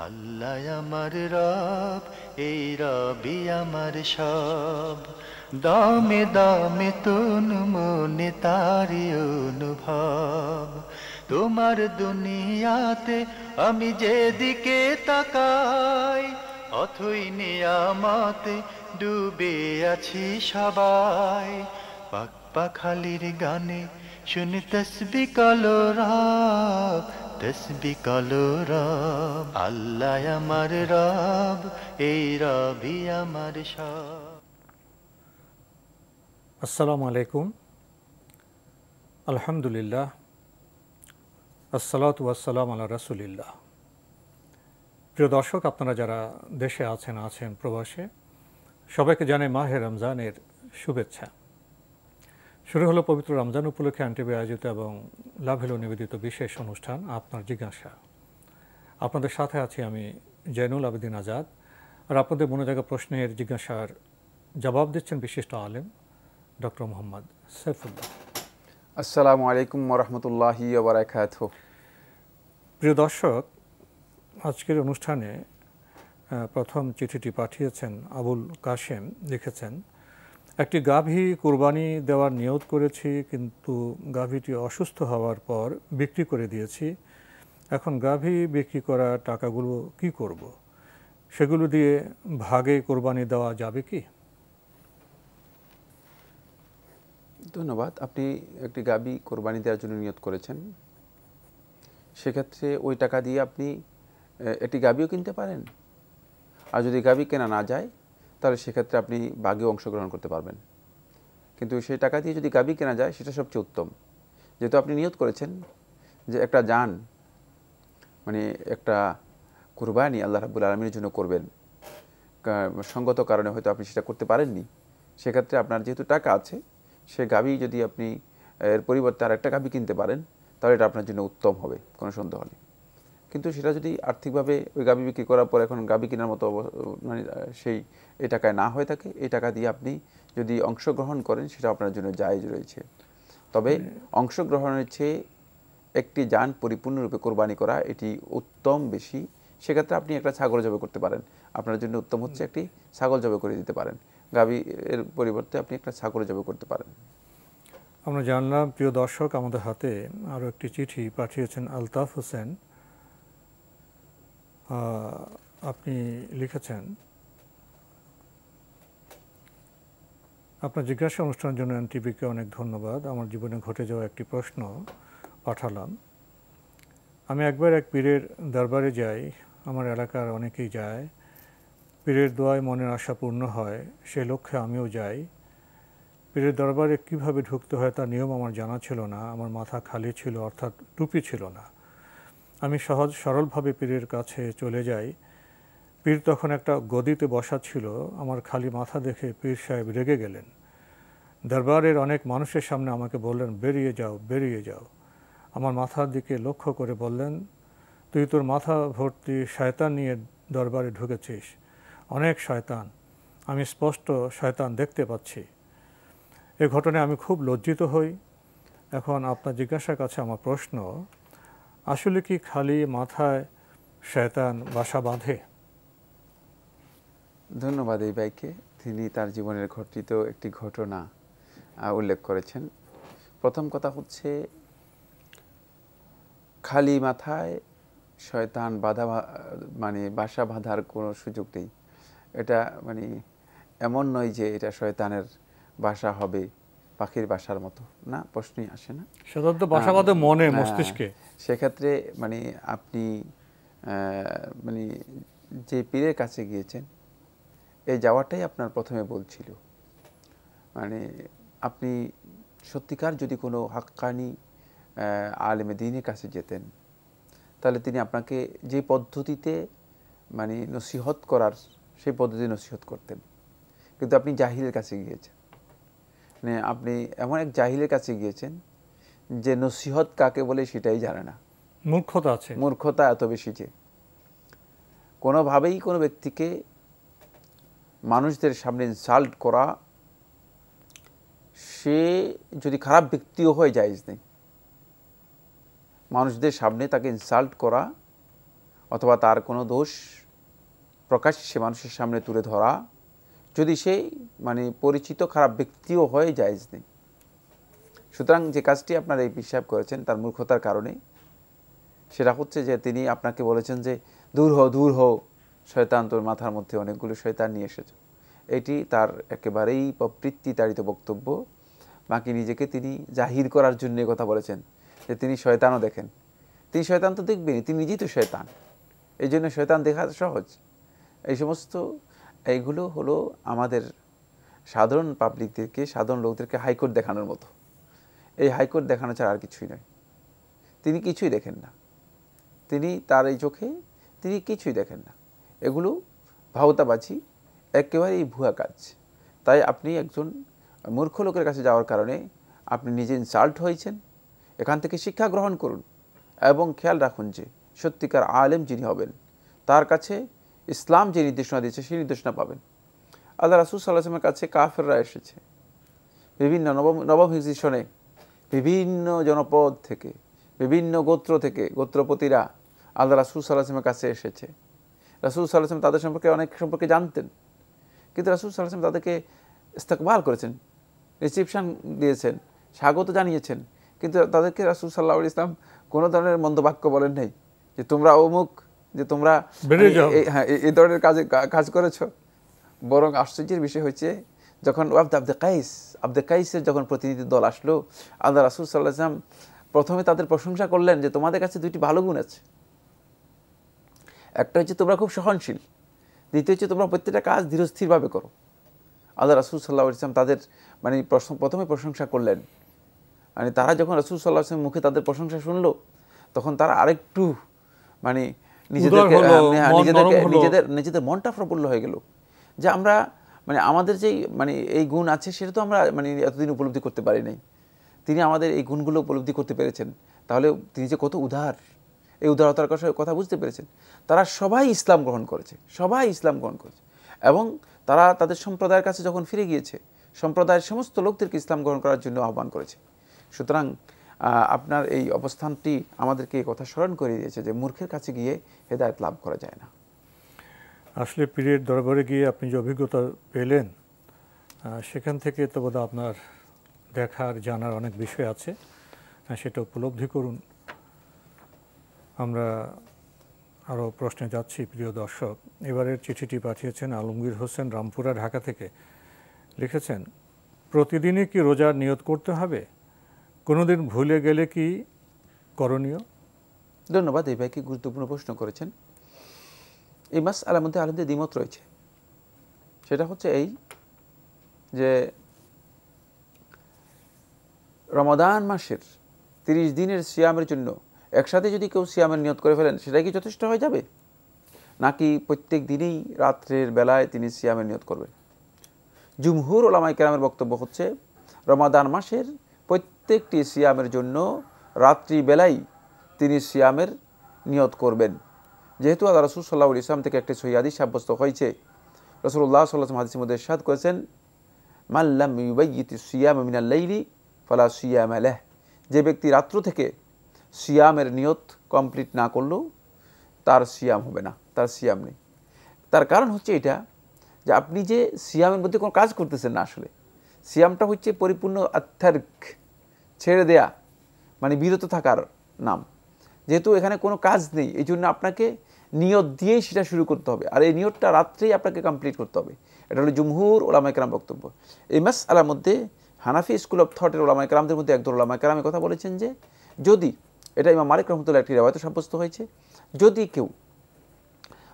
আল্লাহ আমার রব, এই রবি আমার সব। দামে দামে তুন মনে তারি অনুভব। তোমার দুনিয়াতে আমি যেদিকে তাকাই, অথই নিয়ামতে ডুবে আছি সবাই। পাক পাখালির গানে শুনি তসবি কালো রব, তসবি কালো রব। আল্লাহ আমার রব, এই রবি আমার সব। আসসালামু আলাইকুম, আলহামদুলিল্লাহ, আসসালাতু ওয়াসসালাম আলা রাসূলিল্লাহ। প্রিয় দর্শক, আপনারা যারা দেশে আছেন প্রবাসে, সবাইকে জানাই মাহে রমজানের শুভেচ্ছা। শুরু হলো পবিত্র রমজান উপলক্ষে আনটিভি আয়োজিত এবং লাভেলো নিবেদিত বিশেষ অনুষ্ঠান আপনার জিজ্ঞাসা। আপনাদের সাথে আছি আমি জয়নুল আবেদিন আজাদ, আর আপনাদের মনে থাকা প্রশ্নের জিজ্ঞাসার জবাব দিচ্ছেন বিশিষ্ট আলেম ডক্টর মোহাম্মদ সাইফুল্লাহ। আসসালামু আলাইকুম ওরহমতুল্লাহি ওয়া বারাকাতুহু। প্রিয় দর্শক, আজকের অনুষ্ঠানে প্রথম চিঠিটি পাঠিয়েছেন আবুল কাশেম। লিখেছেন, একটি গাভী কুরবানি দেওয়ার নিয়ত করেছি, কিন্তু গাভীটি অসুস্থ হওয়ার পর বিক্রি করে দিয়েছি। এখন গাভী বিক্রি করা টাকাগুলো কি করব? সেগুলো দিয়ে ভাগে কোরবানি দেওয়া যাবে কি? ধন্যবাদ। আপনি একটি গাভী কোরবানি দেওয়ার জন্য নিয়ত করেছেন, সেক্ষেত্রে ওই টাকা দিয়ে আপনি একটি গাভীও কিনতে পারেন। আর যদি গাভী কেনা না যায়, তাহলে সেক্ষেত্রে আপনি ভাগে অংশগ্রহণ করতে পারবেন। কিন্তু সেই টাকা দিয়ে যদি গাভী কেনা যায়, সেটা সবচেয়ে উত্তম। যেহেতু আপনি নিয়ত করেছেন যে একটা জান, মানে একটা কুরবানি আল্লাহ রাব্বুল আলামিনের জন্য করবেন, সঙ্গত কারণে হয়তো আপনি সেটা করতে পারেননি, সেক্ষেত্রে আপনার যেহেতু টাকা আছে, সে গাভী যদি আপনি এর পরিবর্তে আর একটা গাভী কিনতে পারেন, তাহলে এটা আপনার জন্য উত্তম হবে, কোনো সন্দেহ নেই। কিন্তু সেটা যদি আর্থিকভাবে ওই গাভী বিক্রি করার পর এখন গাভী কেনার মতো মানে এই টাকায় না হয়ে থাকে, এই টাকা দিয়ে আপনি যদি অংশগ্রহণ করেন, সেটা আপনার জন্য জায়েজ রয়েছে। তবে অংশগ্রহণের চেয়ে একটি জান পরিপূর্ণরূপে কোরবানি করা এটি উত্তম বেশি। সেক্ষেত্রে আপনি একটা ছাগল জবাই করতে পারেন। আপনার জন্য উত্তম হচ্ছে একটি ছাগল জবাই করে দিতে পারেন। গাভী এর পরিবর্তে আপনি একটা ছাগল জবাই করতে পারেন। আমরা জানলাম, প্রিয় দর্শক, আমাদের হাতে আরও একটি চিঠি পাঠিয়েছেন আলতাফ হোসেন। আপনি লিখেছেন, আপনার জিজ্ঞাসা অনুষ্ঠানের জন্য এনটিভিকে অনেক ধন্যবাদ। আমার জীবনে ঘটে যাওয়া একটি প্রশ্ন পাঠালাম। আমি একবার এক পীরের দরবারে যাই, আমার এলাকার অনেকেই যায়। পীরের দোয়ায় মনের আশা পূর্ণ হয়, সেই লক্ষ্যে আমিও যাই। পীরের দরবারে কিভাবে ঢুকতে হয় তার নিয়ম আমার জানা ছিল না। আমার মাথা খালি ছিল, অর্থাৎ টুপি ছিল না। আমি সহজ সরলভাবে পীরের কাছে চলে যাই। পীর তখন একটা গদিতে বসা ছিল। আমার খালি মাথা দেখে পীর সাহেব রেগে গেলেন। দরবারের অনেক মানুষের সামনে আমাকে বললেন, বেরিয়ে যাও, বেরিয়ে যাও। আমার মাথার দিকে লক্ষ্য করে বললেন, তুই তোর মাথা ভর্তি শয়তান নিয়ে দরবারে ঢুকেছিস। অনেক শয়তান, আমি স্পষ্ট শয়তান দেখতে পাচ্ছি। এ ঘটনায় আমি খুব লজ্জিত হই। এখন আপনার জিজ্ঞাসার কাছে আমার প্রশ্ন, আসলে কি খালি মাথায় শয়তান বাসা বাঁধে? ধন্যবাদ এই ভাইকে। তিনি তার জীবনের ঘটিত একটি ঘটনা উল্লেখ করেছেন। প্রথম কথা হচ্ছে, খালি মাথায় শয়তান মানে বাসা বাঁধার কোনো সুযোগ নেই। এটা মানে এমন নয় যে এটা শয়তানের বাসা হবে পাখির বাসার মতো, না, প্রশ্নই আসে না। সাধারণত বাসা বাঁধে মনে, মস্তিষ্কে। সেক্ষেত্রে মানে আপনি মানে যে পীরের কাছে গিয়েছেন, এই যাওয়াটাই আপনার প্রথমে বলছিল। মানে আপনি সত্যিকার যদি কোনো হাক্কানি আলেমে দ্বীনের কাছে যেতেন, তাহলে তিনি আপনাকে যে পদ্ধতিতে মানে নসিহত করার, সেই পদ্ধতি নসিহত করতেন। কিন্তু আপনি জাহিলের কাছে গিয়েছেন, মানে আপনি এমন এক জাহিলের কাছে গিয়েছেন যে নসিহত কাকে বলে সেটাই জানে না। মূর্খতা আছে, মূর্খতা এত বেশি যে কোনোভাবেই কোনো ব্যক্তিকে মানুষদের সামনে ইনসাল্ট করা, সে যদি খারাপ ব্যক্তিও হয়ে জায়েজ নেই। মানুষদের সামনে তাকে ইনসাল্ট করা অথবা তার কোনো দোষ প্রকাশ্যে মানুষের সামনে তুলে ধরা, যদি সেই মানে পরিচিত খারাপ ব্যক্তিও হয়ে জায়েজ নেই। সুতরাং যে কাজটি আপনার এই পীর সাহেব করেছেন তার মূর্খতার কারণে, সেটা হচ্ছে যে তিনি আপনাকে বলেছেন যে দূর হও শয়তান, তোর মাথার মধ্যে অনেকগুলো শয়তান নিয়ে এসেছে। এটি তার একেবারেই প্রবৃত্তিতাড়িত বক্তব্য। বাকি নিজেকে তিনি জাহির করার জন্য কথা বলেছেন যে তিনি শয়তানও দেখেন। তিনি শয়তান তো দেখবেনই, তিনি নিজেই তো শয়তান, এই জন্য শয়তান দেখা সহজ। এই সমস্ত এইগুলো হলো আমাদের সাধারণ পাবলিকদেরকে, সাধারণ লোকদেরকে হাইকোর্ট দেখানোর মতো। এই হাইকোর্ট দেখানো ছাড়া আর কিছুই নয়। তিনি কিছুই দেখেন না, তিনি তার এই চোখে তিনি কিছুই দেখেন না। এগুলো ভাওতাবাজি, একেবারেই ভুয়া কাজ। তাই আপনি একজন মূর্খ লোকের কাছে যাওয়ার কারণে আপনি নিজে ইনসাল্ট হয়েছেন। এখান থেকে শিক্ষা গ্রহণ করুন এবং খেয়াল রাখুন যে সত্যিকার আলেম যিনি হবেন তার কাছে ইসলাম যে নির্দেশনা দিয়েছে সেই নির্দেশনা পাবেন। আল্লাহ রাসূল সাল্লাল্লাহু আলাইহি ওয়াসাল্লামের কাছে কাফেররা এসেছে বিভিন্ন নবম হিজরি সনে, বিভিন্ন জনপদ থেকে, বিভিন্ন গোত্র থেকে, গোত্রপতিরা আল্লাহ রাসূল সাল্লাল্লাহু আলাইহি ওয়াসাল্লামের কাছে এসেছে। রাসূল সাল্লাল্লাহু আলাইহি ওয়াসাল্লাম তাদের সম্পর্কে অনেক সম্পর্কে জানতেন, কিন্তু রাসূল সাল্লাল্লাহু আলাইহি ওয়াসাল্লাম তাদেরকে ইস্তেকবাল করেছেন, রিসিপশন দিয়েছেন, স্বাগত জানিয়েছেন, কিন্তু তাদেরকে রাসূল সাল্লাল্লাহু আলাইহি ওয়াসাল্লাম কোনো ধরনের মন্দ বাক্য বলেন নাই যে তোমরা অমুক, যে তোমরা এই ধরনের কাজ করেছো। বরং আশ্চর্যের বিষয় হচ্ছে যখন আব্দে কাইসের যখন প্রতিনিধি দল আসলো, আল্লাহ রাসূল সাল্লাল্লাহু আলাইহি ওয়াসাল্লাম প্রথমে তাদের প্রশংসা করলেন যে তোমাদের কাছে দুইটি ভালো গুণ আছে। একটা হচ্ছে তোমরা খুব সহনশীল, দ্বিতীয় হচ্ছে তোমরা প্রত্যেকটা কাজ ধীরস্থিরভাবে করো। আল্লাহ রাসূল সাল্লাল্লাহু আলাইহি ওয়াসাল্লাম তাদের মানে প্রথমে প্রশংসা করলেন। মানে তারা যখন রাসূল সাল্লাল্লাহু আলাইহি ওয়াসাল্লামের মুখে তাদের প্রশংসা শুনলো, তখন তারা আরেকটু মানে নিজেদের মনটা প্রফুল্ল হয়ে গেল যে আমরা মানে আমাদের যেই মানে এই গুণ আছে সেটা তো আমরা মানে এতদিন উপলব্ধি করতে পারি নাই। তিনি আমাদের এই গুণগুলো উপলব্ধি করতে পেরেছেন, তাহলে তিনি যে কত উদার, এই উদারতার কথা বুঝতে পেরেছেন। তারা সবাই ইসলাম গ্রহণ করেছে, এবং তারা তাদের সম্প্রদায়ের কাছে যখন ফিরে গিয়েছে, সম্প্রদায়ের সমস্ত লোকদেরকে ইসলাম গ্রহণ করার জন্য আহ্বান করেছে। সুতরাং আপনার এই অবস্থানটি আমাদেরকে এই কথা স্মরণ করে দিয়েছে যে মূর্খের কাছে গিয়ে হেদায়েত লাভ করা যায় না। আসলে পীরের দরবারে গিয়ে আপনি যে অভিজ্ঞতা পেলেন, সেখান থেকে তো বোধহয় আপনার দেখার জানার অনেক বিষয় আছে, সেটা উপলব্ধি করুন। আমরা আরও প্রশ্নে যাচ্ছি। প্রিয় দর্শক, এবারের চিঠিটি পাঠিয়েছেন আলমগীর হোসেন, রামপুরা, ঢাকা থেকে। লিখেছেন, প্রতিদিনই কি রোজার নিয়ত করতে হবে? কোনোদিন ভুলে গেলে কি করণীয়? ধন্যবাদ, এই ভাইকে গুরুত্বপূর্ণ প্রশ্ন করেছেন। এই মাসআলার মধ্যে আলেমদের দ্বিমত রয়েছে। সেটা হচ্ছে এই যে রমাদান মাসের 30 দিনের সিয়ামের জন্য একসাথে যদি কেউ সিয়ামের নিয়ত করে ফেলেন, সেটাই কি যথেষ্ট হয়ে যাবে, নাকি প্রত্যেক দিনই রাত্রের বেলায় তিনি সিয়ামের নিয়ত করবেন? জুমহুর উলামায়ে কেরামের বক্তব্য হচ্ছে রমাদান মাসের প্রত্যেকটি সিয়ামের জন্য রাত্রি বেলায় তিনি সিয়ামের নিয়ত করবেন। যেহেতু আল্লাহ রাসূল সাল্লাল্লাহু আলাইহি ওয়াসাল্লাম থেকে একটি সহিহ হাদিস সাব্যস্ত হয়েছে, রাসূলুল্লাহ সাল্লাল্লাহু আলাইহি ওয়াসাল্লাম হাদিসের মধ্যে ইরশাদ করেছেন, মান লাম ইউবাইয়িতি সিয়ামা মিনাল লাইলি ফালা সিয়ামা লাহ। যে ব্যক্তি রাত্র থেকে সিয়ামের নিয়ত কমপ্লিট না করলো তার সিয়াম হবে না, তার সিয়াম নেই। তার কারণ হচ্ছে এটা যে আপনি যে সিয়ামের মধ্যে কোনো কাজ করতেছেন না। আসলে সিয়ামটা হচ্ছে পরিপূর্ণ আত্মার্ক, ছেড়ে দেয়া, মানে বিরত থাকার নাম। যেহেতু এখানে কোনো কাজ নেই, এই জন্য আপনাকে নিয়ত দিয়েই সেটা শুরু করতে হবে, আর এই নিয়তটা রাত্রেই আপনাকে কমপ্লিট করতে হবে। এটা হলো জুমহুর উলামায়ে কেরাম বক্তব্য। এই মাসআলার মধ্যে হানাফি স্কুল অফ থটের উলামায়ে কেরামদের মধ্যে একদল উলামায়ে কেরাম কথা বলেছেন যে যদি, এটা ইমাম মালিক রাহমাতুল্লাহ একটি রিওয়ায়াতে সাব্যস্ত হয়েছে, যদি কেউ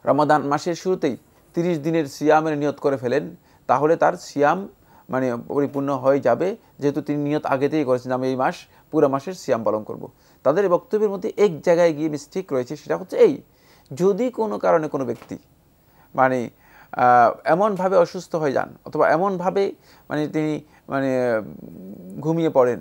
রমাদান মাসের শুরুতেই 30 দিনের সিয়ামের নিয়ত করে ফেলেন, তাহলে তার সিয়াম মানে পরিপূর্ণ হয়ে যাবে, যেহেতু তিনি নিয়ত আগেতেই করেছেন আমি এই মাস পুরো মাসের সিয়াম পালন করব। তাদের এই বক্তব্যের মধ্যে এক জায়গায় গিয়ে মিস্টেক রয়েছে, সেটা হচ্ছে এই, যদি কোনো কারণে কোনো ব্যক্তি মানে এমনভাবে অসুস্থ হয়ে যান, অথবা এমনভাবে মানে তিনি মানে ঘুমিয়ে পড়েন,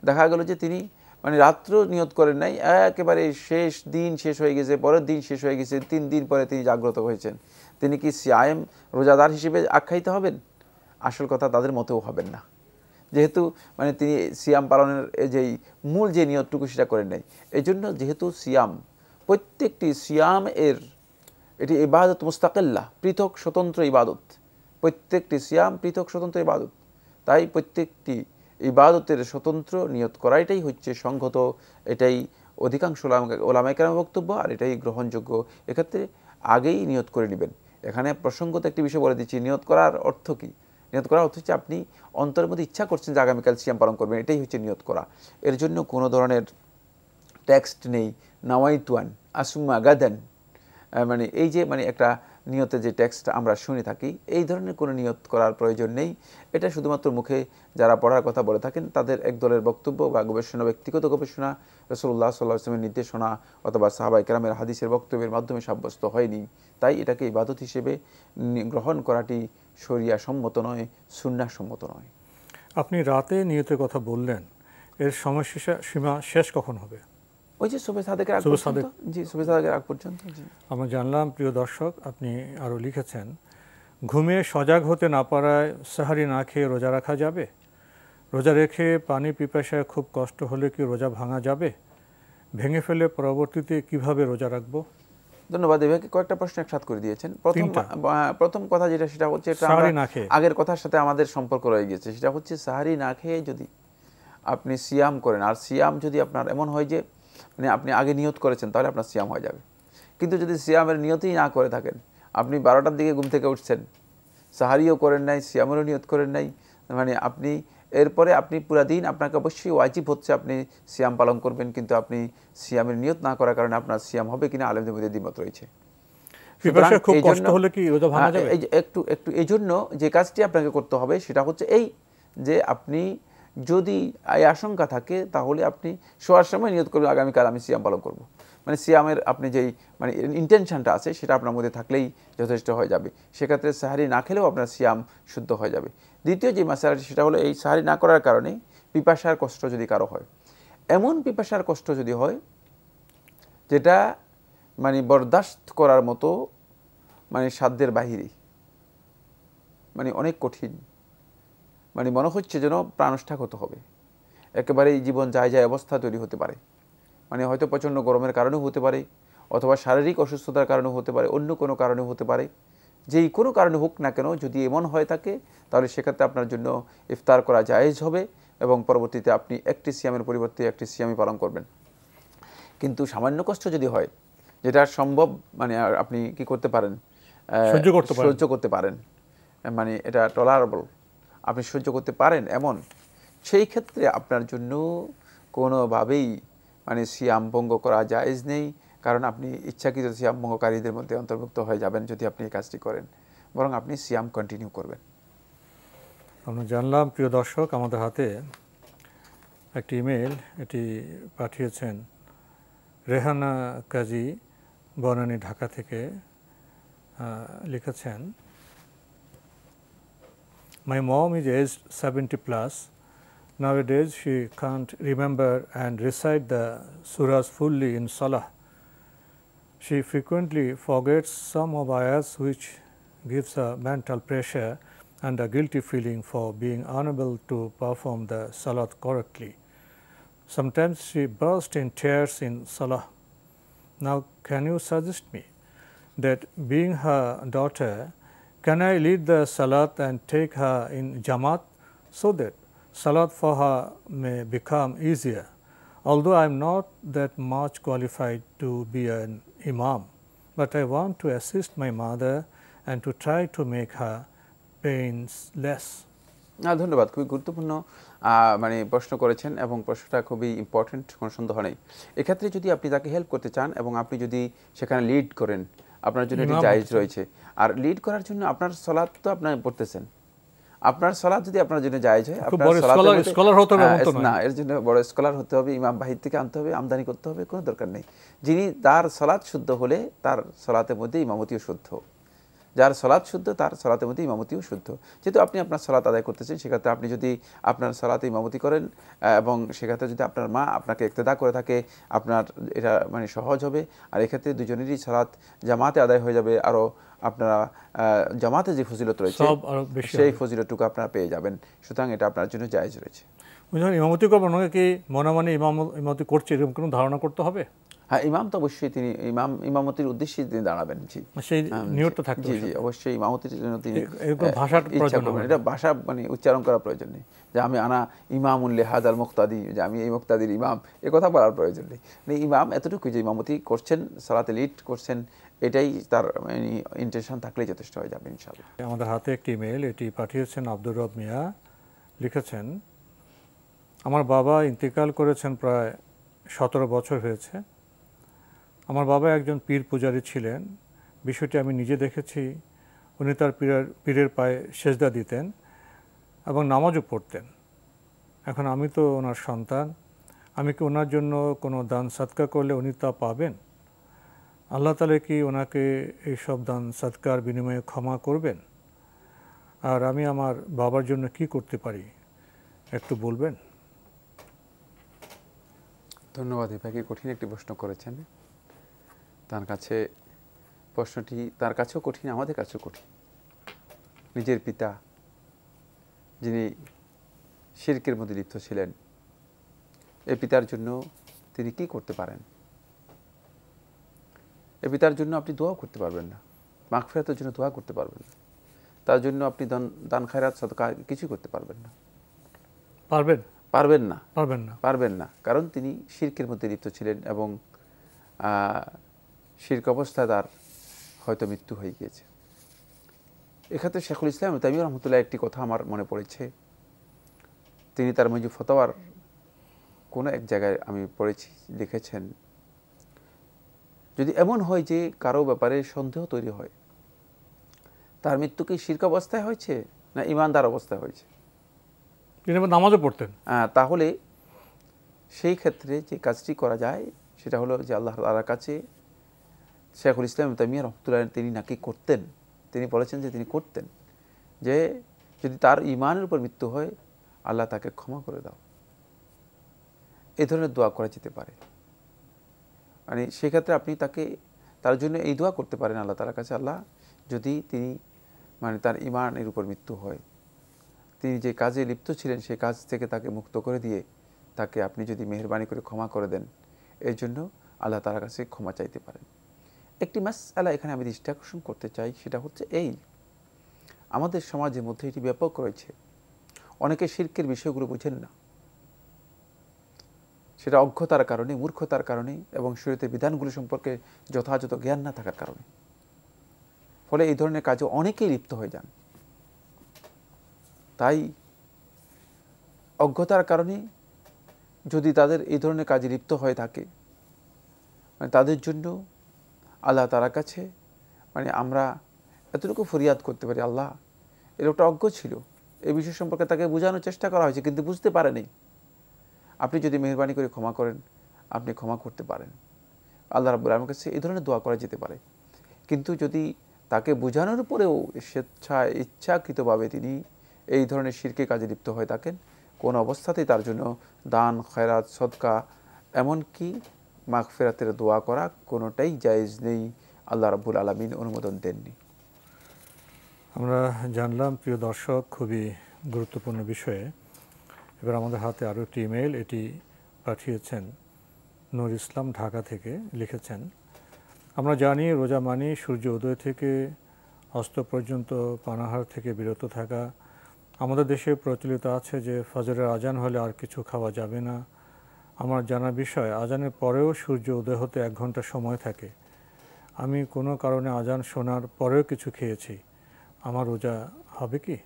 দেখা গেল যে তিনি মানে রাত্র নিয়ত করেন নাই, একেবারে শেষ দিন শেষ হয়ে গেছে, পরের দিন শেষ হয়ে গেছে, 3 দিন পরে তিনি জাগ্রত হয়েছেন, তিনি কি সিয়াম রোজাদার হিসেবে আখ্যায়িত হবেন? আসল কথা তাদের মতেও হবেন না, যেহেতু মানে তিনি সিয়াম পালনের যেই মূল যে নিয়তটুকু সেটা করেন নাই। এই জন্য যেহেতু সিয়াম প্রত্যেকটি সিয়াম এর এটি ইবাদত মুস্তাকিল্লাহ, পৃথক স্বতন্ত্র ইবাদত। প্রত্যেকটি সিয়াম পৃথক স্বতন্ত্র ইবাদত। তাই প্রত্যেকটি ইবাদতের স্বতন্ত্র নিয়ত করা এটাই হচ্ছে সংগত, এটাই অধিকাংশ ওলামায়ে কেরামের বক্তব্য, আর এটাই গ্রহণযোগ্য। এক্ষেত্রে আগেই নিয়ত করে নেবেন। এখানে প্রসঙ্গত একটি বিষয় বলে দিচ্ছি, নিয়ত করার অর্থ কী? নিয়ত করার অর্থ হচ্ছে আপনি অন্তরের মধ্যে ইচ্ছা করছেন যে আগামীকাল সিয়াম পালন করবেন, এটাই হচ্ছে নিয়ত করা। এর জন্য কোনো ধরনের টেক্সট নেই, নাওয়াইতুয়ান আসুম্মা গাদান, মানে এই যে মানে একটা নিয়তের যে টেক্সট আমরা শুনে থাকি, এই ধরনের কোনো নিয়ত করার প্রয়োজন নেই। এটা শুধুমাত্র মুখে যারা পড়ার কথা বলে থাকেন তাদের এক দলের বক্তব্য বা গবেষণা, ব্যক্তিগত গবেষণা, রাসূলুল্লাহ সাল্লাল্লাহু আলাইহি ওয়াসাল্লামের নির্দেশনা অথবা সাহাবায়ে কেরামের হাদিসের বক্তব্যের মাধ্যমে সাব্যস্ত হয়নি। তাই এটাকে ইবাদত হিসেবে গ্রহণ করাটি শরিয়া সম্মত নয়, সুন্নাহ সম্মত নয়। আপনি রাতে নিয়তের কথা বললেন, এর সময়সীমা শেষ কখন হবে? ওই যে সুবহে সাদেকের আগ পর্যন্ত। জি, সুবহে সাদেকের আগ পর্যন্ত। জি, আমরা জানলাম। প্রিয় দর্শক, আপনি আরও লিখেছেন, ঘুমিয়ে সজাগ হতে না পারায় সাহারি না খেয়ে রোজা রাখা যাবে? রোজা রেখে পানি পিপাসায় খুব কষ্ট হলে কি রোজা ভাঙা যাবে? ভেঙে ফেলে পরবর্তীতে কিভাবে রোজা রাখবো? ধন্যবাদ। এভাবে কয়েকটা প্রশ্ন একসাথ করে দিয়েছেন। প্রথম কথা যেটা, সেটা হচ্ছে এটা আগের কথার সাথে আমাদের সম্পর্ক রয়ে গেছে। সেটা হচ্ছে সাহারি না খেয়ে যদি আপনি সিয়াম করেন, আর সিয়াম যদি আপনার এমন হয় যে মানে আপনি আগে নিয়ত করেছেন, তাহলে আপনার সিয়াম হয়ে যাবে। কিন্তু যদি সিয়ামের নিয়তই না করে থাকেন, আপনি 12টার দিকে ঘুম থেকে উঠছেন, সাহারিও করেন নাই, সিয়ামেরও নিয়ত করেন নাই, মানে আপনি এরপরে আপনি পুরা দিন আপনাকে অবশ্যই ওয়াজিব হচ্ছে আপনি সিয়াম পালন করবেন, কিন্তু আপনি সিয়ামের নিয়ত না করার কারণে আপনার সিয়াম হবে কিনা আলেমদের মধ্যে দ্বিমত রয়েছে। একটু এই জন্য যে কাজটি আপনাকে করতে হবে সেটা হচ্ছে এই যে আপনি যদি এই আশঙ্কা থাকে, তাহলে আপনি শোয়ার সময় নিয়ত করবেন আগামীকাল আমি সিয়াম পালন করব। মানে সিয়ামের আপনি যেই মানে ইন্টেনশনটা আছে সেটা আপনার মধ্যে থাকলেই যথেষ্ট হয়ে যাবে। সেক্ষেত্রে সাহারি না খেলেও আপনার সিয়াম শুদ্ধ হয়ে যাবে। দ্বিতীয় যে মাসালাটি সেটা হলো, এই সাহারি না করার কারণে পিপাসার কষ্ট যদি কারো হয়, এমন পিপাসার কষ্ট যদি হয় যেটা মানে বরদাস্ত করার মতো মানে সাধ্যের বাহিরে, মানে অনেক কঠিন, মানে মনে হচ্ছে যেন প্রাণষ্ঠাক হতে হবে, একেবারেই জীবন যায় যায় অবস্থা তৈরি হতে পারে। মানে হয়তো প্রচণ্ড গরমের কারণেও হতে পারে, অথবা শারীরিক অসুস্থতার কারণেও হতে পারে, অন্য কোনো কারণেও হতে পারে। যেই কোনো কারণে হোক না কেন, যদি এমন হয়ে থাকে তাহলে সেক্ষেত্রে আপনার জন্য ইফতার করা জায়েজ হবে এবং পরবর্তীতে আপনি একটি সিয়ামের পরিবর্তে একটি সিয়ামই পালন করবেন। কিন্তু সামান্য কষ্ট যদি হয়, যেটা সম্ভব, মানে আপনি কি করতে পারেন, সহ্য করতে পারেন, মানে এটা টলারেবল, আপনি সহ্য করতে পারেন এমন, সেই ক্ষেত্রে আপনার জন্য কোনোভাবেই মানে সিয়াম ভঙ্গ করা জায়েজ নেই। কারণ আপনি ইচ্ছাকৃত সিয়াম ভঙ্গকারীদের মধ্যে অন্তর্ভুক্ত হয়ে যাবেন যদি আপনি এই কাজটি করেন, বরং আপনি সিয়াম কন্টিনিউ করবেন। আমরা জানলাম। প্রিয় দর্শক, আমাদের হাতে একটি ইমেল, এটি পাঠিয়েছেন রেহানা কাজী বনানী, ঢাকা থেকে। লিখেছেন, My mom is aged 70 plus. Nowadays she can't remember and recite the surahs fully in Salah. She frequently forgets some of ayahs, which gives her mental pressure and a guilty feeling for being unable to perform the Salat correctly. Sometimes she bursts in tears in Salah. Now can you suggest me that, being her daughter, can I lead the Salat and take her in Jamaat so that Salat for her may become easier? Although I am not that much qualified to be an Imam, but I want to assist my mother and to try to make her pains less. ধন্যবাদ। খুবই গুরুত্বপূর্ণ মানে প্রশ্ন করেছেন এবং প্রশ্নটা খুবই important, কোনো সন্দেহ নেই। এক্ষেত্রে যদি আপনি তাকে হেল্প করতে চান এবং আপনি যদি সেখানে লিড করেন, আপনার জন্য এটি জায়েজ রয়েছে। আর লিড করার জন্য আপনার সালাত তো আপনি পড়তেছেন, আপনার সালাত যদি আপনার জন্য জায়েজ হয়, আপনার না, এর জন্য বড় স্কলার হতে হবে, ইমাম বাহির থেকে আনতে হবে, আমদানি করতে হবে, কোনো দরকার নেই। যিনি তার সালাত শুদ্ধ হলে তার সালাতের মধ্যে ইমামতিও শুদ্ধ, যার সালাত শুদ্ধ তার সালাতের মধ্যে ইমামতিও শুদ্ধ। যেহেতু আপনি আপনার সালাত আদায় করতেছেন, সেক্ষেত্রে আপনি যদি আপনার সালাতে ইমামতি করেন এবং সেক্ষেত্রে যদি আপনার মা আপনাকে ইক্তেদা করে থাকে, আপনার এটা মানে সহজ হবে। আর এক্ষেত্রে দুজনেরই সালাত জামাতে আদায় হয়ে যাবে, আরও আপনারা জামাতে যে ফজিলত রয়েছে সেই ফজিলতটুকু আপনারা পেয়ে যাবেন। সুতরাং এটা আপনার জন্য জায়েজ রয়েছে। ইমামতি করবেন, কি মনে মনে ইমামতি করছে এরকম কোনো ধারণা করতে হবে? হ্যাঁ, ইমাম তো অবশ্যই তিনি ইমামতির উদ্দেশ্যে তিনি দাঁড়াবেন। জি, সেই নিয়তটা থাকতে জি, অবশ্যই ইমামতির জন্য তিনি এরকম ভাষার প্রয়োজন হবে না। এটা ভাষা মানে উচ্চারণ করার প্রয়োজন নেই যে আমি আনা ইমামুল লিহাযাল মুক্তাদি, যে আমি এই মুক্তাদির ইমাম, এ কথা বলার প্রয়োজন নেই। ইমাম এতটুকু যে ইমামতি করছেন, সালাতে লিড করছেন, এটাই তার মানে ইন্টেনশন থাকলেই যথেষ্ট হয়ে যাবে ইনশাআল্লাহ। আমাদের হাতে একটি ইমেল, এটি পাঠিয়েছেন আব্দুর রব মিয়া। লিখেছেন, আমার বাবা ইন্তেকাল করেছেন প্রায় 17 বছর হয়েছে। আমার বাবা একজন পীর পূজারী ছিলেন। বিষয়টি আমি নিজে দেখেছি। উনি তার পীরের পায়ে সেজদা দিতেন এবং নামাজও পড়তেন। এখন আমি তো ওনার সন্তান, আমি কি ওনার জন্য কোনো দান সাদকা করলে উনি তা পাবেন? আল্লাহ তাআলা কি ওনাকে এইসব দান সাদকার বিনিময়ে ক্ষমা করবেন? আর আমি আমার বাবার জন্য কি করতে পারি একটু বলবেন? ধন্যবাদ। ভাই কঠিন একটি প্রশ্ন করেছেন। তার কাছে প্রশ্নটি তার কাছেও কঠিন, আমাদের কাছেও কঠিন। নিজের পিতা যিনি শিরকের মধ্যে লিপ্ত ছিলেন, এই পিতার জন্য তিনি কি করতে পারেন? এই পিতার জন্য আপনি দোয়াও করতে পারবেন না, মাগফিরাতের জন্য দোয়া করতে পারবেন না, তার জন্য আপনি দান খায়রাত সাদকা কিছু করতে পারবেন না। পারবেন না, কারণ তিনি শিরকের মধ্যে লিপ্ত ছিলেন এবং শিরক অবস্থায় তার হয়তো মৃত্যু হয়ে গিয়েছে। এক্ষেত্রে শেখুল ইসলাম ইবনে তাইমিয়া রাহমাতুল্লাহ একটি কথা আমার মনে পড়েছে। তিনি তার মজু ফতোয়ার কোনো এক জায়গায় আমি পড়েছি, লিখেছেন, যদি এমন হয় যে কারো ব্যাপারে সন্দেহ তৈরি হয় তার মৃত্যু কি শিরক অবস্থায় হয়েছে না ঈমানদার অবস্থায় হয়েছে, তিনি নামাজও পড়তেন, তাহলে সেই ক্ষেত্রে যে কাজটি করা যায় সেটা হলো যে আল্লাহ তাআলার কাছে শেখুল ইসলাম ইবনে তাইমিয়া রাহমাতুল্লাহ তিনি নাকি করতেন, তিনি বলেছেন যে তিনি করতেন, যে যদি তার ঈমানের উপর মৃত্যু হয় আল্লাহ তাকে ক্ষমা করে দাও, এই ধরনের দোয়া করা যেতে পারে। মানে সেক্ষেত্রে আপনি তার জন্য এই দোয়া করতে পারেন আল্লাহ তাআলার কাছে, আল্লাহ যদি তিনি মানে তার ঈমানের উপর মৃত্যু হয়, তিনি যে কাজে লিপ্ত ছিলেন সেই কাজ থেকে তাকে মুক্ত করে দিয়ে তাকে আপনি যদি মেহেরবানি করে ক্ষমা করে দেন, এর জন্য আল্লাহ তাআলার কাছে ক্ষমা চাইতে পারেন। একটি মাসআলা এখানে আমি দৃষ্টি আকর্ষণ করতে চাই, সেটা হচ্ছে এই, আমাদের সমাজের মধ্যে এটি ব্যাপক রয়েছে। অনেকে শিরকের বিষয়গুলো বুঝেন না, সেটা অজ্ঞতার কারণে, মূর্খতার কারণে এবং শরীয়তের বিধানগুলো সম্পর্কে যথাযথ জ্ঞান না থাকার কারণে, ফলে এই ধরনের কাজে অনেকেই লিপ্ত হয়ে যান। তাই অজ্ঞতার কারণে যদি তাদের এই ধরনের কাজে লিপ্ত হয়ে থাকে, মানে তাদের জন্য আল্লাহ তাআলার কাছে মানে আমরা এতটুকু ফরিয়াদ করতে পারি, আল্লাহ এ লোকটা অজ্ঞ ছিল, এই বিষয় সম্পর্কে তাকে বোঝানোর চেষ্টা করা হয়েছে কিন্তু বুঝতে পারেনি, আপনি যদি মেহেরবানি করে ক্ষমা করেন, আপনি ক্ষমা করতে পারেন। আল্লাহ রাব্বুল আলামিনের কাছে এই ধরনের দোয়া করা যেতে পারে। কিন্তু যদি তাকে বোঝানোর পরেও স্বেচ্ছায় ইচ্ছাকৃতভাবে তিনি এই ধরনের শিরকে কাজে লিপ্ত হয়ে থাকেন, কোন অবস্থাতেই তার জন্য দান খয়রাত সদকা এমনকি মাগফিরাতের দোয়া করা কোনোটাই জায়েজ নেই, আল্লাহ রাব্বুল আলামিন অনুমোদন দেননি। আমরা জানলাম প্রিয় দর্শক খুবই গুরুত্বপূর্ণ বিষয়ে। এবার আমাদের হাতে আরও একটি ইমেল, এটি পাঠিয়েছেন নূর ইসলাম ঢাকা থেকে। লিখেছেন, আমরা জানি রোজা মানি সূর্য উদয় থেকে অস্ত পর্যন্ত পানাহার থেকে বিরত থাকা। আমাদের দেশে প্রচলিত আছে যে ফজরের আজান হলে আর কিছু খাওয়া যাবে না। আমার জানা বিষয়, আজানের পরেও সূর্য উদয় হতে 1 ঘন্টা সময় থাকে। আমি কোনো কারণে আজান শোনার পরেও কিছু খেয়েছি, আমার রোজা হবে কি?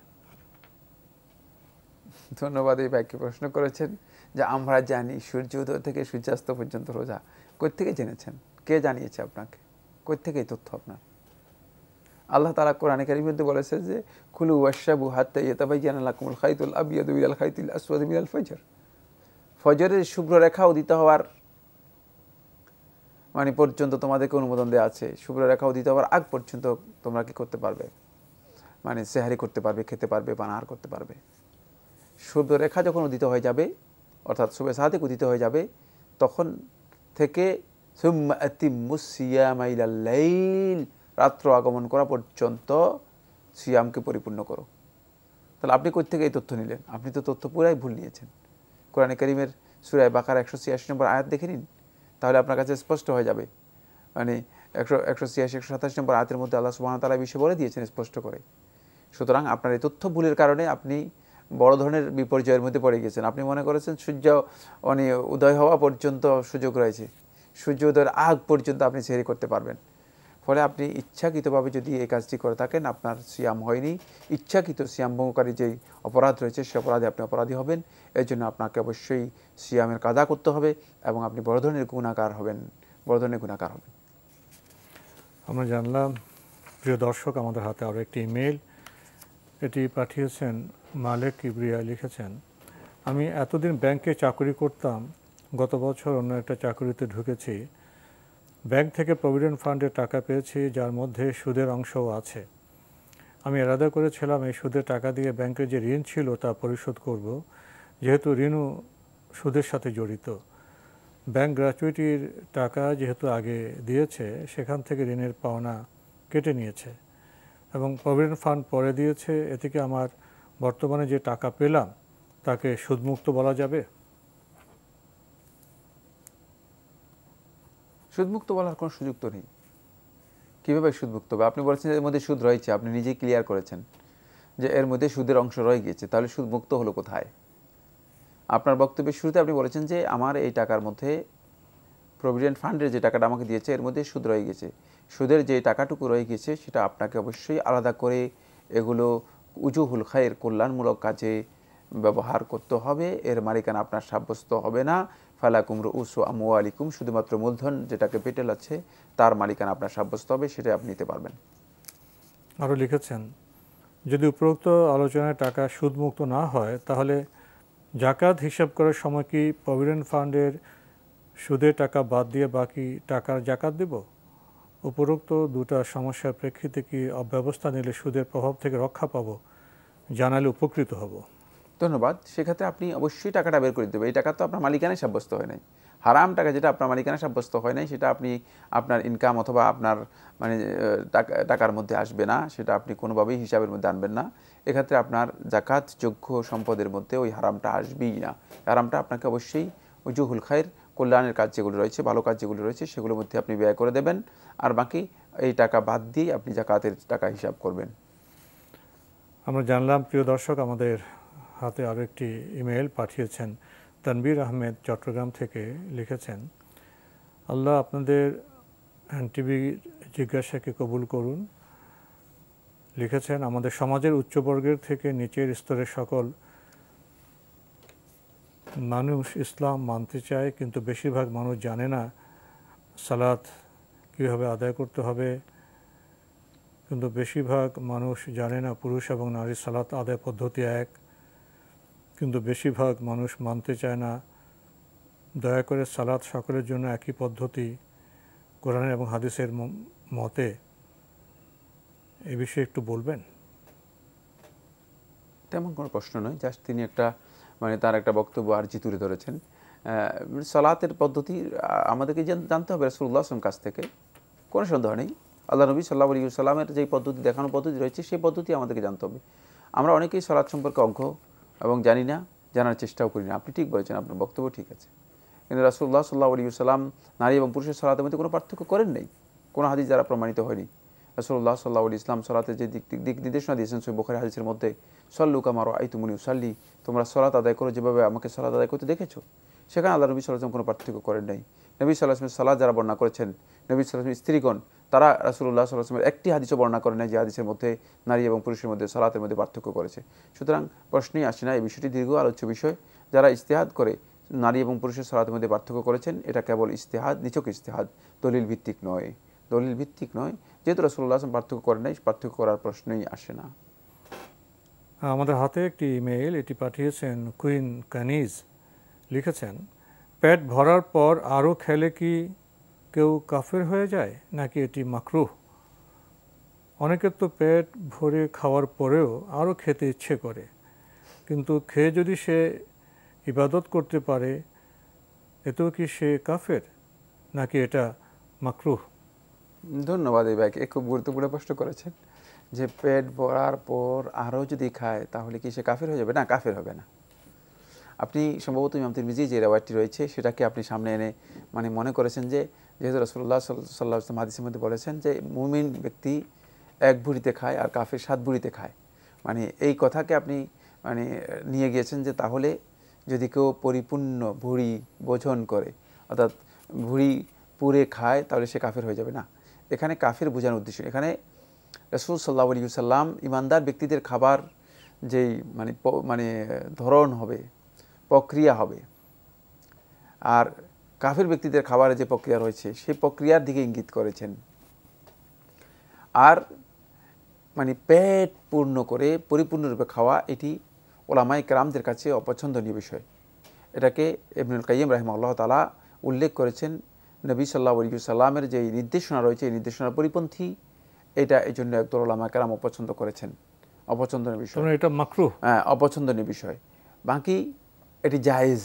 ধন্যবাদ এই ভাইকে প্রশ্ন করেছেন যে আমরা জানি সূর্য উদয় থেকে সূর্যাস্ত পর্যন্ত রোজা। কই থেকে জেনেছেন? কে জানিয়েছে আপনাকে? কই থেকে এই তথ্য আপনার? আল্লাহ তাআলা কোরআনে কারীমের মধ্যে বলেছে যে কুলু ওয়াশরাবু হাত্তা ইয়াতাবায়্যানা লাকুমুল খাইতুল আবয়াদু মিনাল খাইতিল আসওয়াদি মিনাল ফজর। ফজরের শুভ্র রেখা উদিত হওয়ার মানে পর্যন্ত তোমাদেরকে অনুমোদন দেওয়া আছে, শুভ্র রেখা উদিত হওয়ার আগ পর্যন্ত তোমরা কি করতে পারবে, মানে সেহারি করতে পারবে, খেতে পারবে, পানাহার করতে পারবে। শুভ্র রেখা যখন উদিত হয়ে যাবে, অর্থাৎ শুভে সাদিক উদিত হয়ে যাবে, তখন থেকে সুম্মা আতিম্মুস সিয়ামা ইলাল লাইল, রাত্র আগমন করা পর্যন্ত সিয়ামকে পরিপূর্ণ করো। তাহলে আপনি কই থেকে এই তথ্য নিলেন? আপনি তো তথ্য পুরাই ভুল নিয়েছেন। কোরআনে কারীমের সূরা বাকারা 186 নম্বর আয়াত দেখে নিন, তাহলে আপনার কাছে স্পষ্ট হয়ে যাবে। মানে 186-127 নম্বর আয়াতের মধ্যে আল্লাহ সুবহানাহু ওয়া তাআলা এই বিষয়ে বলে দিয়েছেন স্পষ্ট করে। সুতরাং আপনার এই তথ্য ভুলের কারণে আপনি বড় ধরনের বিপর্যয়ের মধ্যে পড়ে গেছেন। আপনি মনে করেছেন সূর্য মানে উদয় হওয়া পর্যন্ত সুযোগ রয়েছে, সূর্য উদয়ের আগ পর্যন্ত আপনি সেহরি করতে পারবেন। ফলে আপনি ইচ্ছাকৃতভাবে যদি এই কাজটি করে থাকেন, আপনার সিয়াম হয়নি। ইচ্ছাকৃত সিয়াম ভঙ্গকারী যেই অপরাধ রয়েছে সে অপরাধে আপনি অপরাধী হবেন। এর জন্য আপনাকে অবশ্যই সিয়ামের কাদা করতে হবে এবং আপনি বড় ধরনের গুনাহগার হবেন, বড় ধরনের গুনাহগার হবেন। আমরা জানলাম। প্রিয় দর্শক, আমাদের হাতে আরও একটি ইমেল, এটি পাঠিয়েছেন মালেক কিবরিয়া। লিখেছেন, আমি এতদিন ব্যাংকে চাকরি করতাম, গত বছর অন্য একটা চাকরিতে ঢুকেছি। ব্যাংক থেকে প্রভিডেন্ট ফান্ডে টাকা পেয়েছি, যার মধ্যে সুদের অংশও আছে। আমি এরাদা করেছিলাম এই সুদের টাকা দিয়ে ব্যাংকের যে ঋণ ছিল তা পরিশোধ করব, যেহেতু ঋণও সুদের সাথে জড়িত। ব্যাংক গ্র্যাচুইটির টাকা যেহেতু আগে দিয়েছে, সেখান থেকে ঋণের পাওনা কেটে নিয়েছে এবং প্রভিডেন্ট ফান্ড পরে দিয়েছে। এ থেকে আমার বর্তমানে যে টাকা পেলাম তাকে সুদমুক্ত বলা যাবে? সুদমুক্ত বলার কোনো সুযোগ তো নেই। কীভাবে সুদমুক্ত হবে? আপনি বলেছেন এর মধ্যে সুদ রয়েছে, আপনি নিজেই ক্লিয়ার করেছেন যে এর মধ্যে সুদের অংশ রয়ে গিয়েছে, তাহলে সুদমুক্ত হলো কোথায়? আপনার বক্তব্যের শুরুতে আপনি বলেছেন যে আমার এই টাকার মধ্যে প্রভিডেন্ট ফান্ডের যে টাকাটা আমাকে দিয়েছে এর মধ্যে সুদ রয়ে গেছে। সুদের যে টাকাটুকু রয়ে গেছে সেটা আপনাকে অবশ্যই আলাদা করে এগুলো উজুহুল খায়ের, কল্যাণমূলক কাজে ব্যবহার করতে হবে। এর মালিকানা আপনার সাব্যস্ত হবে না। ফালাকুম রুউসু আমওয়ালিকুম, শুধুমাত্র মূলধন যে ক্যাপিটাল আছে তার মালিকানা আপনার সাব্যস্ত হবে, সেটা আপনি নিতে পারবেন। আরও লিখেছেন, যদি উপরোক্ত আলোচনায় টাকা সুদমুক্ত না হয়, তাহলে জাকাত হিসাব করার সময় কি প্রভিডেন্ট ফান্ডের সুদের টাকা বাদ দিয়ে বাকি টাকার জাকাত দেব? উপরোক্ত দুটা সমস্যার প্রেক্ষিতে কি অব্যবস্থা নিলে সুদের প্রভাব থেকে রক্ষা পাব? জানালে উপকৃত হব। ধন্যবাদ। সেক্ষেত্রে আপনি অবশ্যই টাকাটা বের করে দেবেন। এই টাকা তো আপনার মালিকানায় সাব্যস্ত হয় নাই। হারাম টাকা যেটা আপনার মালিকানায় সাব্যস্ত হয় নাই, সেটা আপনি আপনার ইনকাম অথবা আপনার মানে টাকার মধ্যে আসবে না, সেটা আপনি কোনোভাবেই হিসাবের মধ্যে আনবেন না। এক্ষেত্রে আপনার জাকাতযোগ্য সম্পদের মধ্যে ওই হারামটা আসবেই না। হারামটা আপনাকে অবশ্যই উজুহুল খায়ের, কল্যাণের কাজ যেগুলো রয়েছে, ভালো কাজ যেগুলো রয়েছে সেগুলোর মধ্যে আপনি ব্যয় করে দেবেন, আর বাকি এই টাকা বাদ দিয়ে আপনি জাকাতের টাকা হিসাব করবেন। আমরা জানলাম। প্রিয় দর্শক, আমাদের হাতে আরও একটি ইমেল পাঠিয়েছেন তানবীর আহমেদ চট্টগ্রাম থেকে। লিখেছেন, আল্লাহ আপনাদের এনটিভির জিজ্ঞাসাকে কবুল করুন। লিখেছেন, আমাদের সমাজের উচ্চবর্গের থেকে নিচের স্তরের সকল মানুষ ইসলাম মানতে চায়, কিন্তু বেশিরভাগ মানুষ জানে না সালাত কীভাবে আদায় করতে হবে। কিন্তু বেশিরভাগ মানুষ জানে না পুরুষ এবং নারীর সালাত আদায় পদ্ধতি এক। কিন্তু বেশিরভাগ মানুষ মানতে চায় না। দয়া করে সালাত সকলের জন্য একই পদ্ধতি, কোরআন এবং হাদিসের মতে, এ বিষয়ে একটু বলবেন? তেমন কোনো প্রশ্ন নয়, জাস্ট তিনি একটা মানে তার একটা বক্তব্য আর্জি তুলে ধরেছেন। সালাতের পদ্ধতি আমাদেরকে জানতে হবে রাসূলুল্লাহ সাল্লাল্লাহু আলাইহি ওয়াসাল্লামের কাছ থেকে, কোনো সন্দেহ নেই। আল্লাহ নবী সাল্লাল্লাহু আলাইহি ওয়াসাল্লামের যেই পদ্ধতি, দেখানো পদ্ধতি রয়েছে সেই পদ্ধতি আমাদেরকে জানতে হবে। আমরা অনেকেই সালাত সম্পর্কে অজ্ঞ এবং জানি না, জানার চেষ্টাও করি না। আপনি ঠিক বলেছেন, আপনার বক্তব্য ঠিক আছে। কিন্তু রাসূলুল্লাহ সাল্লাল্লাহু আলাইহি ওয়াসাল্লাম নারী এবং পুরুষের সালাতের মধ্যে কোনো পার্থক্য করেন নাই, কোনো হাদিস দ্বারা প্রমাণিত হয়নি। রাসূলুল্লাহ সাল্লাল্লাহু আলাইহি ওয়াসাল্লাম সালাতের যে দিক নির্দেশনা দিয়েছেন সহিহ বুখারী হাদিসের মধ্যে, সল্লু কামা রাআইতুমুনি উসাল্লি, তোমরা সালাত আদায় করো যেভাবে আমাকে সালাত আদায় করতে দেখেছো। সেখানে আল্লাহ নবী সাল্লাল্লাহু আলাইহি ওয়াসাল্লাম কোনো পার্থক্য করেন নাই। নবী সাল্লাল্লাহু আলাইহি ওয়াসাল্লাম সালাত যারা বর্ণনা করেছেন, নবী সাল্লাল্লাহু আলাইহি ওয়াসাল্লাম স্ত্রীগণ, তারা রাসূলুল্লাহ সাল্লাল্লাহু আলাইহি ওয়াসাল্লামের একটি হাদিসও বর্ণনা করেন নাই যে হাদিসের মধ্যে নারী এবং পুরুষের মধ্যে সালাতের মধ্যে পার্থক্য করেছে। সুতরাং প্রশ্নই আসে না। এই বিষয়টি দীর্ঘ আলোচ্য বিষয়। যারা ইজতিহাদ করে নারী এবং পুরুষের সালাতের মধ্যে পার্থক্য করেছেন, এটা কেবল ইজতিহাদ, নিছক ইজতিহাদ, দলিল ভিত্তিক নয়। দলিল ভিত্তিক নয়, যেহেতু রাসূলুল্লাহ সাল্লাল্লাহু আলাইহি ওয়াসাল্লাম পার্থক্য করেন নাই, পার্থক্য করার প্রশ্নই আসে না। আমাদের হাতে একটি ইমেল, এটি পাঠিয়েছেন কুইন কানিজ। লিখেছেন, পেট ভরার পর আরও খেলে কি কেউ কাফের হয়ে যায়, নাকি এটি মাকরুহ? অনেকের তো পেট ভরে খাওয়ার পরেও আরও খেতে ইচ্ছে করে, কিন্তু খেয়ে যদি সে ইবাদত করতে পারে, এতেও কি সে কাফের, নাকি এটা মাকরুহ? ধন্যবাদ এই ভাইকে, খুব গুরুত্বপূর্ণ প্রশ্ন করেছেন যে পেট ভরার পর আরও যদি খায় তাহলে কি সে কাফের হয়ে যাবে? না, কাফের হবে না। আপনি সম্ভবত ইমাম তিরমিজি যে রিওয়ায়াতটি রয়েছে সেটাকে আপনি সামনে এনে মানে মনে করেছেন যে যেহেতু রাসূলুল্লাহ সাল্লাল্লাহু আলাইহি ওয়াসাল্লাম হাদিসের মধ্যে বলেছেন যে মুমিন ব্যক্তি এক ভুঁড়িতে খায় আর কাফের 7 ভুঁড়িতে খায়, মানে এই কথাকে আপনি মানে নিয়ে গিয়েছেন যে তাহলে যদি কেউ পরিপূর্ণ ভুঁড়ি ভোজন করে অর্থাৎ ভুঁড়ি পুরে খায় তাহলে সে কাফের হয়ে যাবে না। এখানে কাফের বোঝানোর উদ্দেশ্য, এখানে রাসূল সাল্লাল্লাহু আলাইহি ওয়াসাল্লাম ইমানদার ব্যক্তিদের খাবার যেই মানে ধরন হবে, প্রক্রিয়া হবে, আর কাফের ব্যক্তিদের খাবারের যে প্রক্রিয়া রয়েছে সেই প্রক্রিয়ার দিকে ইঙ্গিত করেছেন। আর মানে পেট পূর্ণ করে পরিপূর্ণরূপে খাওয়া এটি ওলামায়ে কেরামদের কাছে অপছন্দনীয় বিষয়। এটাকে ইবনুল কাইয়িম রাহিমাহুল্লাহ তাআলা উল্লেখ করেছেন নবী সাল্লাল্লাহু আলাইহি ওয়াসাল্লামের যে নির্দেশনা রয়েছে এই নির্দেশনার পরিপন্থী, এটা এই জন্য একদল ওলামায়ে কেরাম অপছন্দ করেছেন, অপছন্দনীয় বিষয়। এটা মাকরুহ, হ্যাঁ, অপছন্দনীয় বিষয়। বাকি এটি জায়েজ,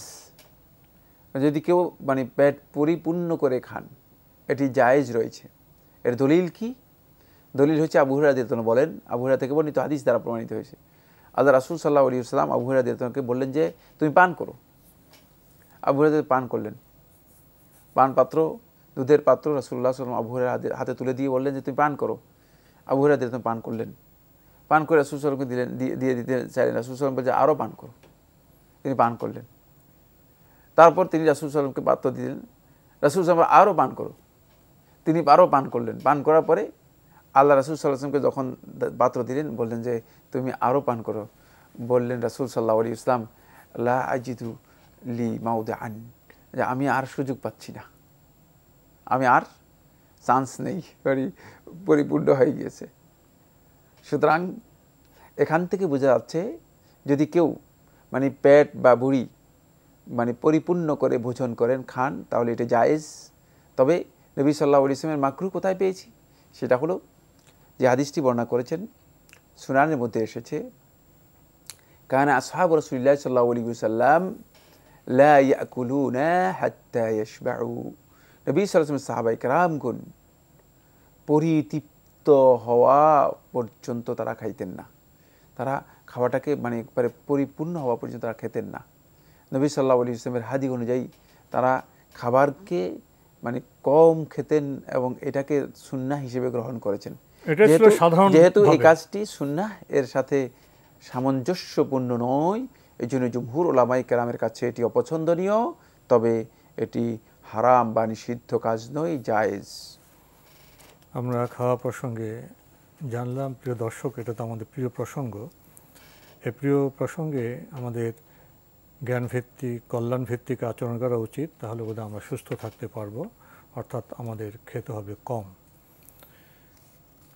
যদি কেউ মানে পেট পরিপূর্ণ করে খান এটি জায়েজ রয়েছে। এর দলিল কি? দলিল হচ্ছে আবু হুরায়রা রাদিয়াল্লাহু আনহু বলেন, আবু হুরায়রা থেকে বর্ণিত হাদিস দ্বারা প্রমাণিত হয়েছে। আল্লাহ রাসূল সাল্লাল্লাহু আলাইহি ওয়াসাল্লাম আবু হুরায়রা রাদিয়াল্লাহু আনহুকে বললেন যে তুমি পান করো। আবু হুরায়রা পান করলেন, পান পাত্র, দুধের পাত্র রাসূলুল্লাহ সাল্লাল্লাহু আলাইহি ওয়াসাল্লাম আবু হুরায়রার হাতে তুলে দিয়ে বললেন যে তুমি পান করো। আবু হুরায়রা রাদিয়াল্লাহু আনহু পান করলেন, পান করে রাসূল সাল্লাল্লাহু আলাইহি ওয়াসাল্লামকে দিয়ে দিতে চাইলেন। রাসূল সাল্লাল্লাহু আলাইহি ওয়াসাল্লাম বললেন আরও পান করো, তিনি পান করলেন। তারপর তিনি রাসূল সাল্লাল্লাহু আলাইহি ওয়াসাল্লামকে পাত্র দিলেন, রাসূল সাল্লাল্লাহু আলাইহি ওয়াসাল্লাম আরও পান করো, তিনি আরও পান করলেন। পান করার পরে আল্লাহ রাসূল সাল্লাল্লাহু আলাইহি ওয়াসাল্লামকে যখন পাত্র দিলেন বললেন যে তুমি আরও পান করো। বললেন রাসূল সাল্লাল্লাহু আলাইহি ওয়াসাল্লাম লা আজিদু লি মাউদিআন, যে আমি আর সুযোগ পাচ্ছি না, আমি আর চান্স নেই, পরিপূর্ণ হয়ে গিয়েছে। সুতরাং এখান থেকে বোঝা যাচ্ছে যদি কেউ মানে পেট বা ভুঁড়ি মানে পরিপূর্ণ করে ভোজন করেন, খান, তাহলে এটা জায়েজ। তবে নবী সাল্লাল্লাহু আলাইহি ওয়াসাল্লামের মাকরুহ কোথায় পেয়েছি? সেটা হলো যে হাদিসটি বর্ণনা করেছেন সুনানের মধ্যে এসেছে, কানা আসহাবু রাসূলিল্লাহ সাল্লাল্লাহু আলাইহি ওয়াসাল্লাম লা ইয়াকুলুনা হাত্তা ইয়াশবাউ। নবী সাল্লাল্লাহু আলাইহি ওয়াসাল্লাম সাহাবায়ে কেরামগণ পরিতৃপ্ত হওয়া পর্যন্ত তারা খাইতেন না, তারা খাওয়াটাকে মানে একবারে পরিপূর্ণ হওয়া পর্যন্ত তারা খেতেন না। নবী সাল্লাল্লাহু আলাইহি ওয়াসাল্লামের হাদিস অনুযায়ী তারা খাবারকে মানে কম খেতেন এবং এটাকে সুন্নাহ হিসেবে গ্রহণ করেছেন। যেহেতু এই কাজটি সুন্নাহ এর সাথে সামঞ্জস্যপূর্ণ নয়, এই জন্য জুমহুর উলামায়ে কেরামের কাছে এটি অপছন্দনীয়, তবে এটি হারাম বা নিষিদ্ধ কাজ নয়, জায়েজ। আমরা খাওয়া প্রসঙ্গে জানলাম, প্রিয় দর্শক, এটা তো আমাদের প্রিয় প্রসঙ্গ। এই প্রিয় প্রসঙ্গে আমাদের জ্ঞানভিত্তিক কল্যাণভিত্তিক আচরণ করা উচিত, তাহলে বোধহয় আমরা সুস্থ থাকতে পারবো, অর্থাৎ আমাদের খেতে হবে কম।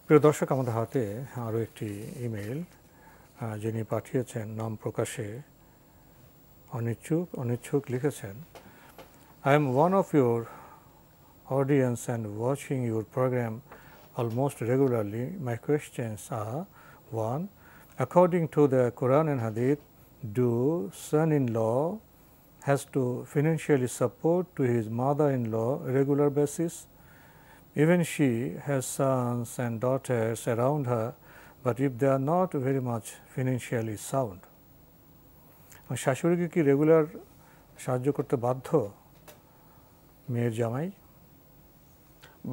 প্রিয় দর্শক, আমাদের হাতে আরও একটি ইমেল, যিনি পাঠিয়েছেন নাম প্রকাশে অনিচ্ছুক লিখেছেন, I am one of your audience and watching your program almost regularly. My questions are: 1. According to the Quran and Hadith, do son-in-law has to financially support to his mother-in-law regular basis? Even she has sons and daughters around her, but if they are not very much financially sound, শাশুড়িকে কি regular সাহায্য করতে বাধ্য মেয়ের জামাই?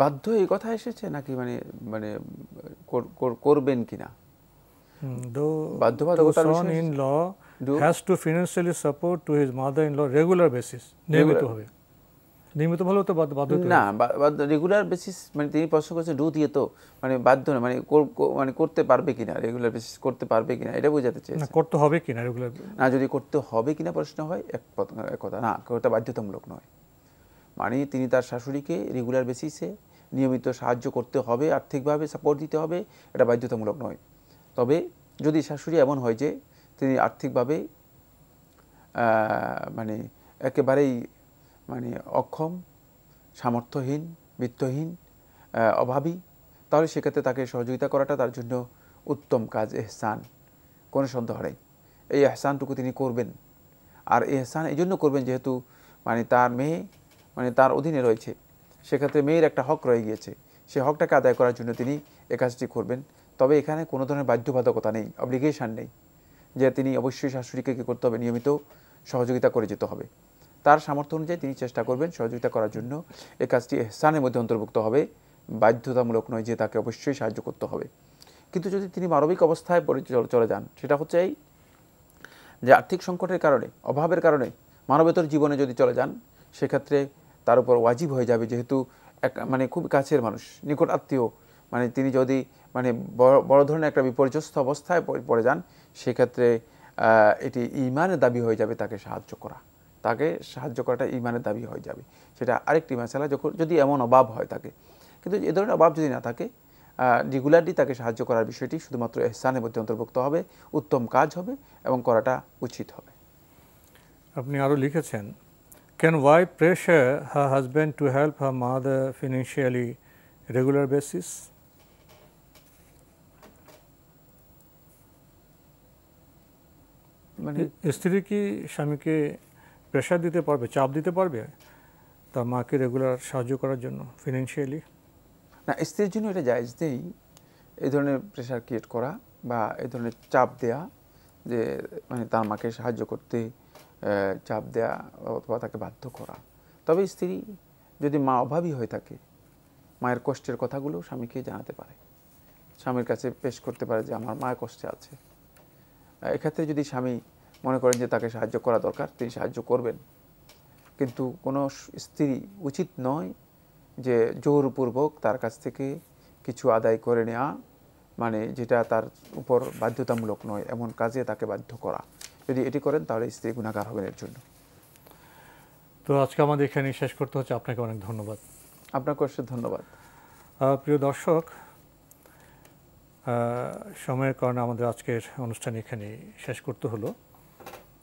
বাধ্য এই কথা এসেছে নাকি মানে মানে করবেন কিনা? বাধ্যবাধকতার বিষয়, son-in-law has to financially support to his mother-in-law regular basis, নিয়মিতভাবে। নিয়মিত ভালো তো বাধ্য না, রেগুলার বেসিস মানে তিনি প্রশ্ন করেছেন ডু দিয়ে, তো মানে বাধ্য না, মানে করতে পারবে কিনা, রেগুলার বেসিস করতে পারবে কিনা এটা বোঝাতে চেয়েছেন। না, করতে হবে কিনা রেগুলার, না, যদি করতে হবে কিনা প্রশ্ন হয় এক কথা, না, ওটা বাধ্যতামূলক নয়। মানে তিনি তার শাশুড়িকে রেগুলার বেসিসে নিয়মিত সাহায্য করতে হবে, আর্থিকভাবে সাপোর্ট দিতে হবে, এটা বাধ্যতামূলক নয়। তবে যদি শাশুড়ি এমন হয় যে তিনি আর্থিকভাবে মানে একেবারেই মানে অক্ষম, সামর্থ্যহীন, বিত্তহীন, অভাবী, তাহলে সেক্ষেত্রে তাকে সহযোগিতা করাটা তার জন্য উত্তম কাজ, এহসান, কোনো সন্দেহ নেই। এই এহসানটুকু তিনি করবেন। আর এহসান এই জন্য করবেন যেহেতু মানে তার মেয়ে মানে তার অধীনে রয়েছে, সেক্ষেত্রে মেয়ের একটা হক রয়ে গিয়েছে, সেই হকটাকে আদায় করার জন্য তিনি এ কাজটি করবেন। তবে এখানে কোনো ধরনের বাধ্যবাধকতা নেই, অব্লিগেশন নেই যে তিনি অবশ্যই শাশুড়িকে কী করতে হবে, নিয়মিত সহযোগিতা করে যেতে হবে। তার সামর্থ্য অনুযায়ী তিনি চেষ্টা করবেন সহযোগিতা করার জন্য। এই কাজটি ইহসানের মধ্যে অন্তর্ভুক্ত হবে, বাধ্যতামূলক নয় যে তাকে অবশ্যই সাহায্য করতে হবে। কিন্তু যদি তিনি মানবিক অবস্থায় চলে যান, সেটা হচ্ছে এই যে আর্থিক সংকটের কারণে, অভাবের কারণে মানবেতর জীবনে যদি চলে যান, সেক্ষেত্রে তার উপর ওয়াজিব হয়ে যাবে, যেহেতু মানে খুব কাছের মানুষ, নিকট আত্মীয়, মানে তিনি যদি মানে বড় ধরনের একটা বিপর্যস্ত অবস্থায় পড়ে যান, সেক্ষেত্রে এটি ঈমানের দাবি হয়ে যাবে তাকে সাহায্য করা। তাকে সাহায্য করাটা ঈমানের দাবি হয়ে যাবে। সেটা আরেকটি মাসালা, যদি এমন অভাব হয় থাকে। কিন্তু এ ধরনের অভাব যদি না থাকে, রেগুলারলি তাকে সাহায্য করার বিষয়টি শুধুমাত্র ইহসানের মধ্যে অন্তর্ভুক্ত হবে, উত্তম কাজ হবে এবং করাটা উচিত হবে। আপনি আরও লিখেছেন, can wife pressure her husband to help her mother financially regular basis? মানে স্ত্রী কি স্বামীকে প্রেশার দিতে পারবে, চাপ দিতে পারবে তার মাকে রেগুলার সাহায্য করার জন্য ফিনান্সিয়ালি? না, স্ত্রীর জন্য এটা জায়েজ নেই এই ধরনের প্রেশার ক্রিয়েট করা বা এই ধরনের চাপ দেয়া, যে মানে তার মাকে সাহায্য করতে চাপ দেয়া অথবা তাকে বাধ্য করা। তবে স্ত্রী যদি মা অভাবী হয়ে থাকে, মায়ের কষ্টের কথাগুলো স্বামীকে জানাতে পারে, স্বামীর কাছে পেশ করতে পারে যে আমার মা কষ্টে আছে। এক্ষেত্রে যদি স্বামী মনে করেন যে তাকে সাহায্য করা দরকার, তিনি সাহায্য করবেন। কিন্তু কোনো স্ত্রী উচিত নয় যে জোরপূর্বক তার কাছ থেকে কিছু আদায় করে নেওয়া, মানে যেটা তার উপর বাধ্যতামূলক নয়, এমন কাজে তাকে বাধ্য করা। যদি এটি করেন তাহলে স্ত্রী গুনাহগার হবেন এর জন্য। তো আজকে আমাদের এখানে শেষ করতে হচ্ছে। আপনাকে অনেক ধন্যবাদ। আপনাকে অবশ্যই ধন্যবাদ। প্রিয় দর্শক, সময়ের কারণে আমাদের আজকের অনুষ্ঠান এখানে শেষ করতে হলো।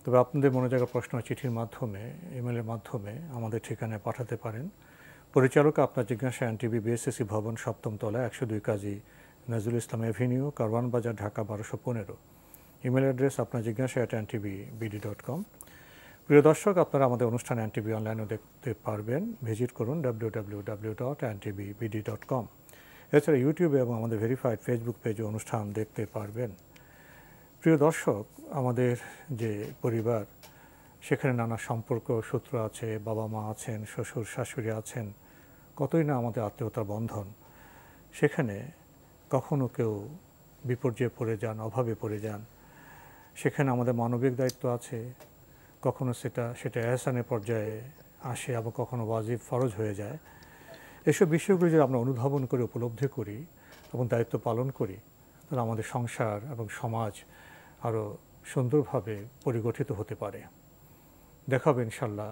তবে আপনাদের মনে জায়গা প্রশ্ন চিঠির মাধ্যমে, ইমেলের মাধ্যমে আমাদের ঠিকানায় পাঠাতে পারেন। পরিচালক আপনার জিজ্ঞাসা এনটিভি বিএসএসসি ভবন, 7ম তলা, 102 কাজী নজরুল ইসলাম এভিনিউ, কারওয়ান বাজার, ঢাকা 1215। ইমেল অ্যাড্রেস আপনার জিজ্ঞাসা @ntvbd.com। প্রিয় দর্শক, আপনারা আমাদের অনুষ্ঠান এনটিভি অনলাইনেও দেখতে পারবেন। ভিজিট করুন www.ntvbd.com। এছাড়া ইউটিউবে এবং আমাদের ভেরিফাইড ফেসবুক পেজে অনুষ্ঠান দেখতে পারবেন। প্রিয় দর্শক, আমাদের যে পরিবার, সেখানে নানা সম্পর্ক সূত্র আছে, বাবা মা আছেন, শ্বশুর শাশুড়ি আছেন, কতই না আমাদের আত্মীয়তার বন্ধন। সেখানে কখনো কেউ বিপর্যয়ে পড়ে যান, অভাবে পড়ে যান, সেখানে আমাদের মানবিক দায়িত্ব আছে। কখনো সেটা এহসানের পর্যায়ে আসে, আবার কখনো ওয়াজিব, ফরজ হয়ে যায়। এসব বিষয়গুলো যদি আমরা অনুধাবন করে উপলব্ধি করি এবং দায়িত্ব পালন করি, তাহলে আমাদের সংসার এবং সমাজ আরও সুন্দরভাবে পরিগঠিত হতে পারে। দেখা হবে ইনশাল্লাহ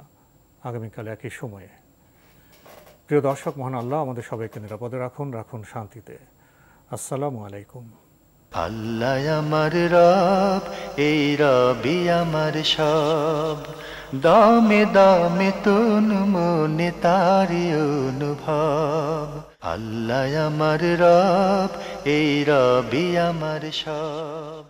আগামীকাল একই সময়ে। প্রিয় দর্শক, মহান আল্লাহ আমাদের সবাইকে নিরাপদে রাখুন শান্তিতে। আসসালামু আলাইকুম। আল্লাহ আমার রব, এই রবি আমার সব, দামে দামে তুন মনে তারি অনুভব। আল্লাহ আমার রব, এই রবি আমার সব।